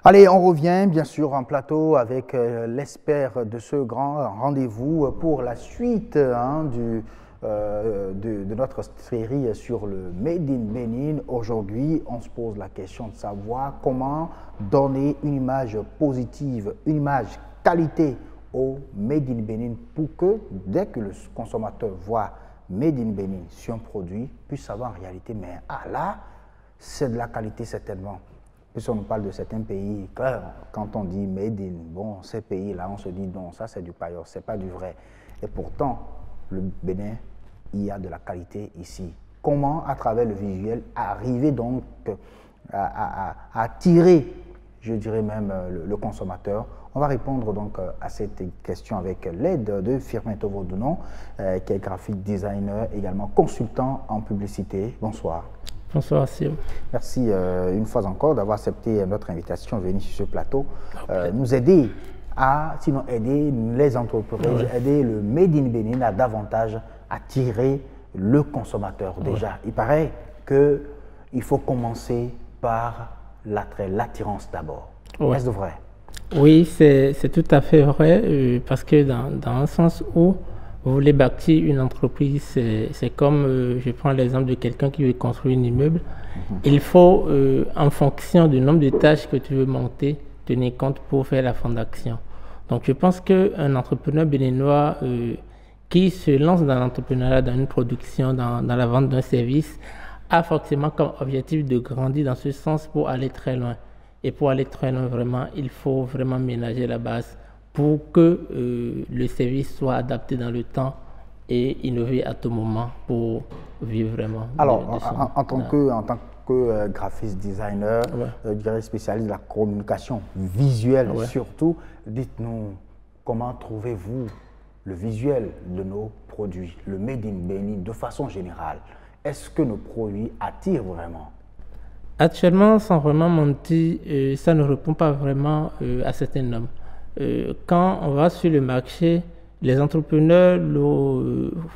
Allez, on revient bien sûr en plateau avec l'expert de ce grand rendez-vous pour la suite de notre série sur le Made in Bénin. Aujourd'hui, on se pose la question de savoir comment donner une image positive, une image qualité au Made in Bénin pour que dès que le consommateur voit Made in Bénin sur un produit, puisse savoir en réalité, mais là, c'est de la qualité certainement. Puisqu'on nous parle de certains pays, quand on dit Made in, bon, ces pays-là, on se dit non, ça c'est du paillot, c'est pas du vrai. Et pourtant, le Bénin, il y a de la qualité ici. Comment, à travers le visuel, arriver donc à attirer, je dirais même, le consommateur? On va répondre donc à cette question avec l'aide de Firmin Tovodounon, qui est graphic designer, également consultant en publicité. Bonsoir. Bonsoir, Sir. Merci une fois encore d'avoir accepté notre invitation, venir sur ce plateau, nous aider sinon aider les entreprises, aider le Made in Bénin à davantage attirer le consommateur. Déjà, il paraît qu'il faut commencer par l'attrait, l'attirance d'abord. Est-ce vrai? Oui, c'est tout à fait vrai, parce que dans un sens où vous voulez bâtir une entreprise, c'est comme, je prends l'exemple de quelqu'un qui veut construire un immeuble. Il faut, en fonction du nombre de tâches que tu veux monter, tenir compte pour faire la fondation. Donc, je pense qu'un entrepreneur béninois qui se lance dans l'entrepreneuriat, dans une production, dans la vente d'un service, a forcément comme objectif de grandir dans ce sens pour aller très loin. Et pour aller très loin, vraiment, il faut vraiment ménager la base pour que le service soit adapté dans le temps et innover à tout moment pour vivre vraiment. Alors, en tant que graphiste designer, je dirais spécialiste de la communication visuelle surtout, dites-nous comment trouvez-vous le visuel de nos produits, le Made in Bénin de façon générale? Est-ce que nos produits attirent vraiment? Actuellement, sans vraiment mentir, ça ne répond pas vraiment à certaines normes. Quand on va sur le marché, les entrepreneurs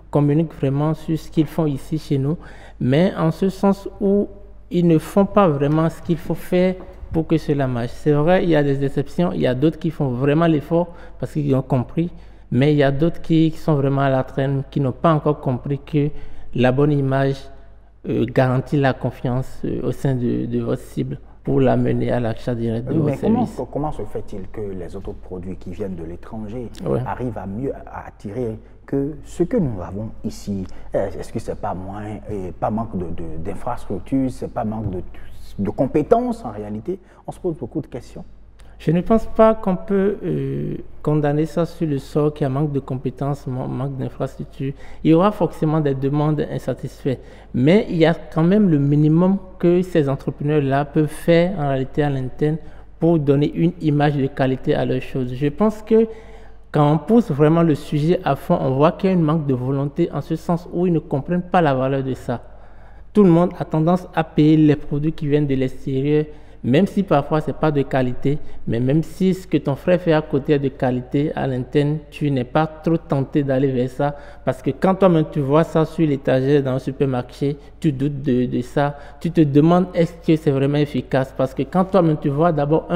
communiquent vraiment sur ce qu'ils font ici chez nous, mais en ce sens où ils ne font pas vraiment ce qu'il faut faire pour que cela marche. C'est vrai, il y a des exceptions, il y a d'autres qui font vraiment l'effort parce qu'ils ont compris, mais il y a d'autres qui sont vraiment à la traîne, qui n'ont pas encore compris que la bonne image garantit la confiance au sein de votre cible pour l'amener à l'achat direct de vos services. Comment se fait-il que les autres produits qui viennent de l'étranger arrivent à mieux attirer que ce que nous avons ici? Est-ce que ce n'est pas pas manque d'infrastructures, ce n'est pas manque de compétences en réalité? On se pose beaucoup de questions. Je ne pense pas qu'on peut condamner ça sur le sort qu'il y a manque de compétences, manque d'infrastructures. Il y aura forcément des demandes insatisfaites, mais il y a quand même le minimum que ces entrepreneurs-là peuvent faire en réalité à l'interne pour donner une image de qualité à leurs choses. Je pense que quand on pousse vraiment le sujet à fond, on voit qu'il y a un manque de volonté en ce sens où ils ne comprennent pas la valeur de ça. Tout le monde a tendance à payer les produits qui viennent de l'extérieur, même si parfois ce n'est pas de qualité, mais même si ce que ton frère fait à côté est de qualité, à l'interne, tu n'es pas trop tenté d'aller vers ça. Parce que quand toi-même tu vois ça sur l'étagère dans un supermarché, tu doutes de ça. Tu te demandes est-ce que c'est vraiment efficace. Parce que quand toi-même tu vois d'abord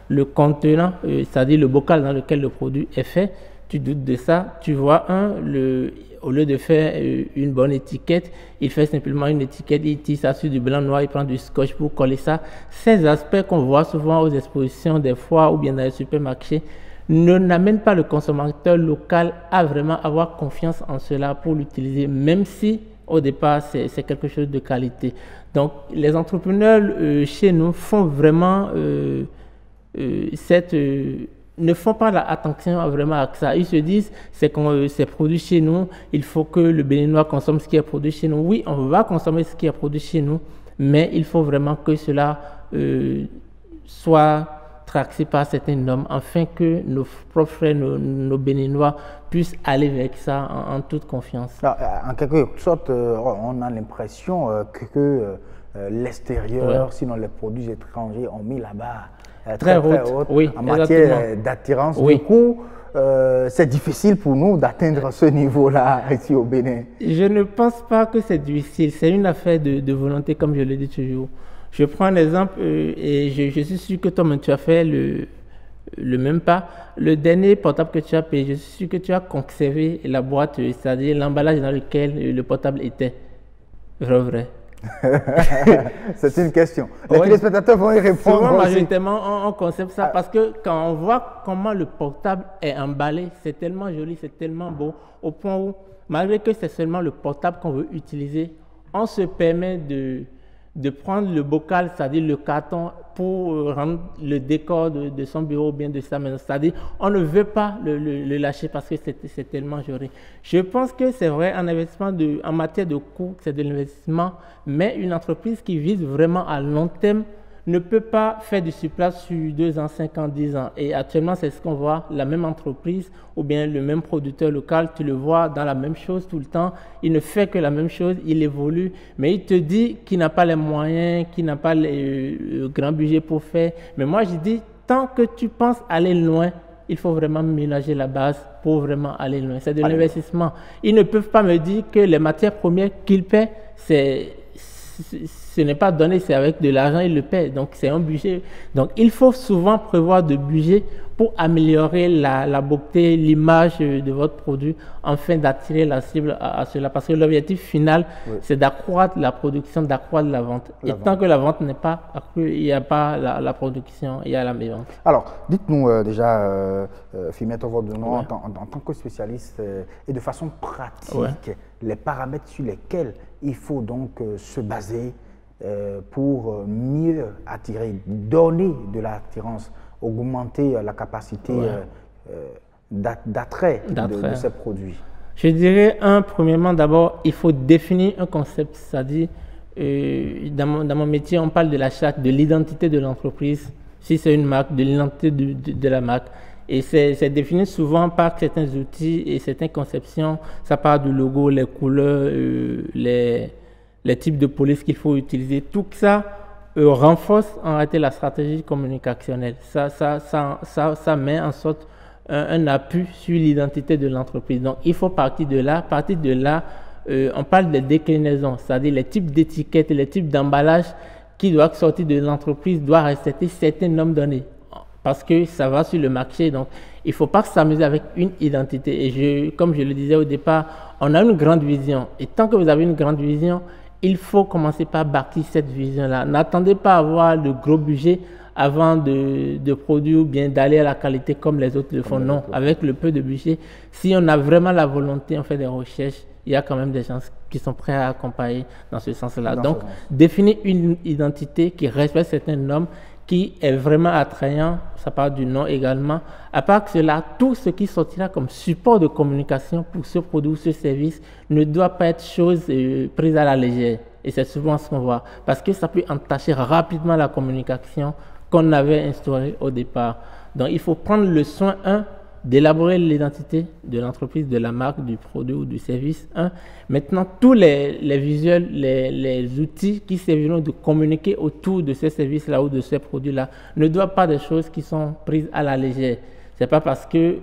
le contenant, c'est-à-dire le bocal dans lequel le produit est fait, tu doutes de ça. Tu vois au lieu de faire une bonne étiquette, il fait simplement une étiquette, il tire ça sur du blanc noir, il prend du scotch pour coller ça. Ces aspects qu'on voit souvent aux expositions des fois ou bien dans les supermarchés n'amènent pas le consommateur local à vraiment avoir confiance en cela pour l'utiliser, même si au départ c'est quelque chose de qualité. Donc les entrepreneurs chez nous font vraiment ne font pas attention vraiment à ça. Ils se disent, c'est produit chez nous, il faut que le Béninois consomme ce qui est produit chez nous. Oui, on va consommer ce qui est produit chez nous, mais il faut vraiment que cela soit tracé par certaines normes, afin que nos propres frères, nos Béninois, puissent aller vers ça en toute confiance. Alors, en quelque sorte, on a l'impression que l'extérieur, sinon les produits étrangers, ont mis là-bas très haute oui, en matière d'attirance. Oui. Du coup, c'est difficile pour nous d'atteindre ce niveau-là ici au Bénin. Je ne pense pas que c'est difficile. C'est une affaire de volonté, comme je l'ai dit toujours. Je prends un exemple et je suis sûr que toi-même tu as fait le même pas. Le dernier portable que tu as payé, je suis sûr que tu as conservé la boîte, c'est-à-dire l'emballage dans lequel le portable était. Vrai. C'est une question. Les téléspectateurs vont y répondre. Souvent, aussi. majoritairement, on conserve ça parce que quand on voit comment le portable est emballé, c'est tellement joli, c'est tellement beau, au point où, malgré que c'est seulement le portable qu'on veut utiliser, on se permet de prendre le bocal, c'est-à-dire le carton, pour rendre le décor de son bureau ou bien de sa maison. C'est-à-dire, on ne veut pas le lâcher parce que c'est tellement joli. Je pense que c'est vrai, en investissement en matière de coût, c'est de l'investissement, mais une entreprise qui vise vraiment à long terme ne peut pas faire du surplace sur 2 ans, 5 ans, 10 ans. Et actuellement, c'est ce qu'on voit, la même entreprise ou bien le même producteur local, tu le vois dans la même chose tout le temps. Il ne fait que la même chose, il évolue, mais il te dit qu'il n'a pas les moyens, qu'il n'a pas le grand budget pour faire. Mais moi, je dis, tant que tu penses aller loin, il faut vraiment ménager la base pour vraiment aller loin. C'est de l'investissement. Ils ne peuvent pas me dire que les matières premières qu'ils paient, ce n'est pas donné, c'est avec de l'argent, ils le paient. Donc, c'est un budget. Donc, il faut souvent prévoir de budget pour améliorer la beauté, l'image de votre produit, afin d'attirer la cible à cela. Parce que l'objectif final, c'est d'accroître la production, d'accroître la vente. Et tant que la vente n'est pas accrue, il n'y a pas la production, il y a la vente. Alors, dites-nous déjà, Fimet Ovodouno, en tant que spécialiste et de façon pratique, les paramètres sur lesquels il faut donc se baser pour mieux attirer, donner de l'attirance, augmenter la capacité d'attrait de ces produits. Je dirais, premièrement, d'abord, il faut définir un concept, c'est-à-dire, dans mon métier, on parle de la charte, de l'identité de l'entreprise, si c'est une marque, de l'identité de la marque. Et c'est défini souvent par certains outils et certaines conceptions. Ça part du logo, les couleurs, les types de police qu'il faut utiliser. Tout ça renforce en réalité la stratégie communicationnelle. Ça met en sorte un appui sur l'identité de l'entreprise. Donc, il faut partir de là. On parle des déclinaisons, c'est-à-dire les types d'étiquettes, les types d'emballage qui doivent sortir de l'entreprise, doivent respecter certaines normes données. Parce que ça va sur le marché, donc il ne faut pas s'amuser avec une identité. Et comme je le disais au départ, on a une grande vision. Et tant que vous avez une grande vision, il faut commencer par bâtir cette vision-là. N'attendez pas à avoir de gros budget avant de produire ou bien d'aller à la qualité comme les autres le font. Non, avec le peu de budget, si on a vraiment la volonté, on fait des recherches, il y a quand même des gens qui sont prêts à accompagner dans ce sens-là. Donc, définir une identité qui respecte certaines normes, qui est vraiment attrayant, ça parle du nom également. À part que cela, tout ce qui sortira comme support de communication pour ce produit ou ce service ne doit pas être chose prise à la légère. Et c'est souvent ce qu'on voit. Parce que ça peut entacher rapidement la communication qu'on avait instaurée au départ. Donc il faut prendre le soin, d'élaborer l'identité de l'entreprise, de la marque, du produit ou du service. Maintenant, tous les visuels, les outils qui serviront de communiquer autour de ces services-là ou de ces produits-là ne doivent pas être des choses qui sont prises à la légère. Ce n'est pas parce que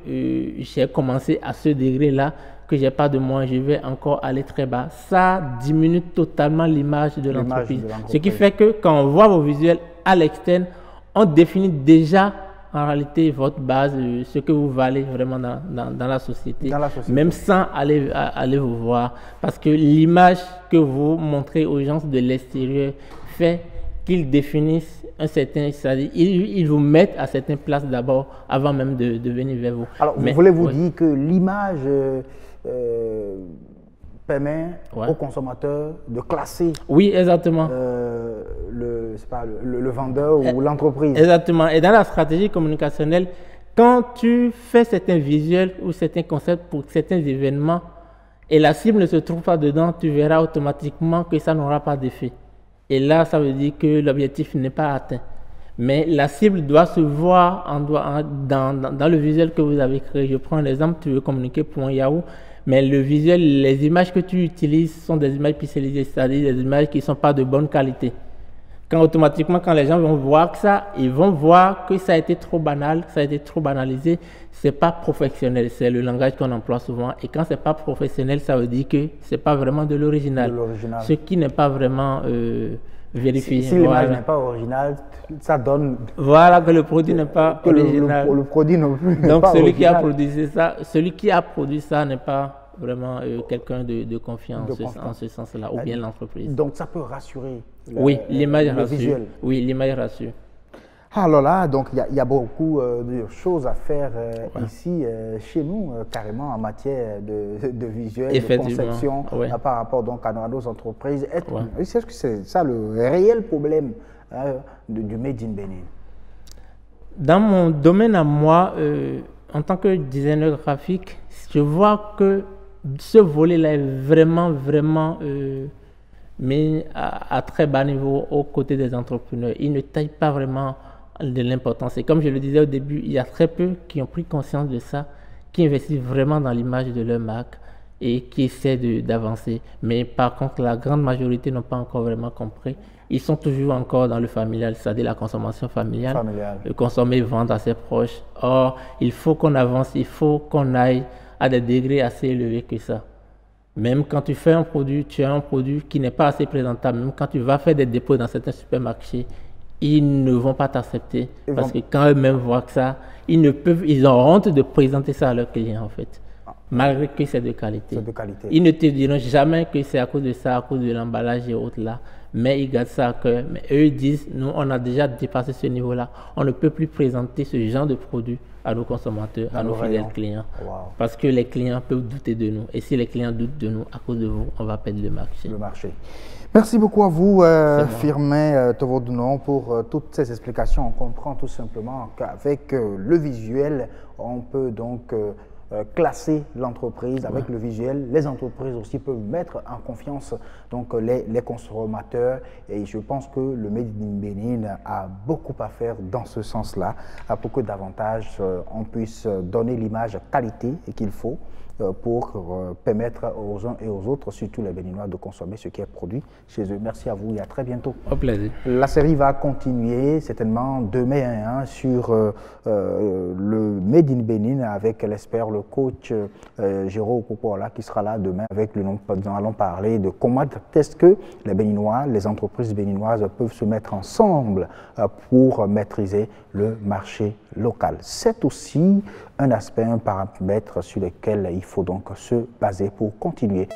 j'ai commencé à ce degré-là que je n'ai pas de moyens, je vais encore aller très bas. Ça diminue totalement l'image de l'entreprise. Ce qui fait que quand on voit vos visuels à l'externe, on définit déjà en réalité votre base, ce que vous valez vraiment dans la société, même sans aller vous voir. Parce que l'image que vous montrez aux gens de l'extérieur fait qu'ils définissent un certain, c'est-à-dire ils vous mettent à certaines places d'abord avant même de venir vers vous. Alors, voulez-vous dire que l'image permet au consommateur de classer exactement. le vendeur ou l'entreprise. Exactement. Et dans la stratégie communicationnelle, quand tu fais certains visuels ou certains concepts pour certains événements et la cible ne se trouve pas dedans, tu verras automatiquement que ça n'aura pas d'effet. Et là, ça veut dire que l'objectif n'est pas atteint. Mais la cible doit se voir dans le visuel que vous avez créé. Je prends un exemple, tu veux communiquer pour un Yahoo, mais le visuel, les images que tu utilises sont des images pixelisées, c'est-à-dire des images qui ne sont pas de bonne qualité. Automatiquement, quand les gens vont voir ça, ils vont voir que ça a été trop banal, ça a été trop banalisé. Ce n'est pas professionnel, c'est le langage qu'on emploie souvent. Et quand ce n'est pas professionnel, ça veut dire que ce n'est pas vraiment de l'original. Ce qui n'est pas vraiment vérifie. Si l'image n'est pas originale, ça donne... Voilà, que le produit n'est pas original. Le produit non plus. Donc celui qui a produit ça n'est pas vraiment quelqu'un de confiance en ce sens-là, ou bien l'entreprise. Donc ça peut rassurer oui, l'image rassure. visuel. Oui, l'image rassure. Alors là, donc il y a beaucoup de choses à faire ici, chez nous, carrément en matière de visuel, de conception, par rapport donc à nos entreprises. Est-ce que c'est ça le réel problème du Made in Benin? Dans mon domaine à moi, en tant que designer graphique, je vois que ce volet-là est vraiment mis à très bas niveau aux côtés des entrepreneurs. Ils ne taillent pas vraiment de l'importance. Et comme je le disais au début, il y a très peu qui ont pris conscience de ça, qui investissent vraiment dans l'image de leur marque et qui essaient d'avancer. Mais par contre, la grande majorité n'ont pas encore vraiment compris. Ils sont toujours encore dans le familial, c'est-à-dire la consommation familiale. Le consommer, vendre à ses proches. Or, il faut qu'on avance, il faut qu'on aille à des degrés assez élevés que ça. Même quand tu fais un produit, tu as un produit qui n'est pas assez présentable. Même quand tu vas faire des dépôts dans certains supermarchés, ils ne vont pas t'accepter parce que quand eux-mêmes voient que ça, ils ont honte de présenter ça à leurs clients en fait, malgré que c'est de qualité. Ils ne te diront jamais que c'est à cause de ça, à cause de l'emballage et autres là, mais ils gardent ça à cœur. Mais eux disent, nous on a déjà dépassé ce niveau-là, on ne peut plus présenter ce genre de produit à nos consommateurs, à nos fidèles clients, parce que les clients peuvent douter de nous. Et si les clients doutent de nous, à cause de vous, on va perdre le marché. Merci beaucoup à vous, Firmin Tovodounon, pour toutes ces explications. On comprend tout simplement qu'avec le visuel, on peut donc classer l'entreprise. Avec le visuel, les entreprises aussi peuvent mettre en confiance donc, les consommateurs. Et je pense que le Made in Benin a beaucoup à faire dans ce sens-là, pour que davantage on puisse donner l'image qualité qu'il faut pour permettre aux uns et aux autres, surtout les Béninois, de consommer ce qui est produit chez eux. Merci à vous et à très bientôt. Au plaisir. La série va continuer certainement demain sur le Made in Benin avec l'expert, le coach Jérôme Popola qui sera là demain avec le nom. Nous allons parler de comment est-ce que les Béninois, les entreprises béninoises peuvent se mettre ensemble pour maîtriser le marché local. C'est aussi un aspect, un paramètre sur lequel il faut donc se baser pour continuer.